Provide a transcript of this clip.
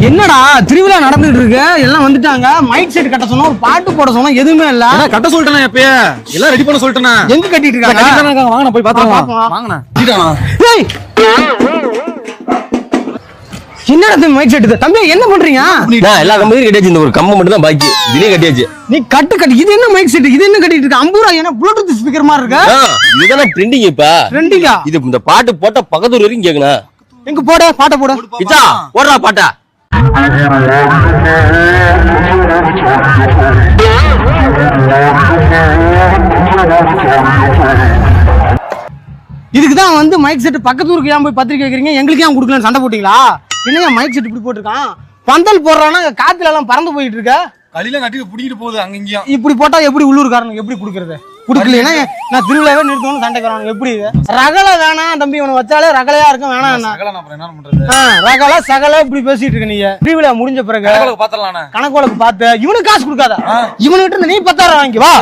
என்னடா திருவிழா நடந்துட்டு இருக்கு, எல்லாம் வந்துட்டாங்க. மைக் செட் கட்ட சொன்னா, ஒரு பாட்டு போட சொன்னா எதுவுமே இல்ல. கட்ட சொல்லிட்டேன் எப்பயே, எல்லாம் ரெடி பண்ண சொல்லிட்டேன். எங்க கட்டிட்டு இருக்காங்க? வாங்கண்ணா போய் பாத்துக்கலாம். வாங்கண்ணா. என்னடா மைக் செட் தம்பி, என்ன பண்றீங்க? எல்லா கம்பெனியும் கட்டியாச்சு, இந்த ஒரு கம்பம் மட்டும் தான் பாக்கி. இதுலயே கட்டியாச்சு. நீ கட்டு இது என்ன மைக் செட்? இது என்ன கட்டிட்டு இருக்க? 50 ரூபாய் என்ன ப்ளூடூத் ஸ்பீக்கர் மாதிரி இருக்கு? இதெல்லாம் ட்ரெண்டிங். இப்ப ட்ரெண்டிங்கா? இது இந்த பாட்டு போட்ட பக்கத்தூர் வரைக்கும் கேட்கணும். எங்க போட பாட்ட போட கிச்சா போடுறா பாட்டா. இதுக்குதான் வந்து மைக் செட் பக்கத்தூருக்கு ஏன் போய் பத்திரிக்கை வைக்கிறீங்க, எங்களுக்கு ஏன் கொடுக்கலன்னு சண்டை போட்டீங்களா? என்னையா மைக் செட் இப்படி போட்டிருக்கான்? பந்தல் போடுறானா காத்துல எல்லாம் பறந்து போயிட்டு இருக்க. களியில கட்டி புடிக்கிட்டு போகுது அங்க இங்கேயும். இப்படி போட்டா எப்படி உள்ளூர்காரனுக்கு எப்படி கொடுக்கறது? குடுக்கலன்னா நான் திருவிழாவே நிறுத்தணும்னு சண்டைக்காரன். எப்படி ரகலை வேணாம் தம்பி, உன வச்சாலே ரகலையா இருக்கும். வேணாம் என்ன பண்றது? ரகலை சகல இப்படி பேசிட்டு இருக்க. நீங்க திருவிழா முடிஞ்ச பிறகு கணக்கு வழக்கு பார்த்து இவனுக்கு காசு கொடுக்காத. இவனுக்கிட்ட இருந்து நீ 10,000 வாங்கி வா.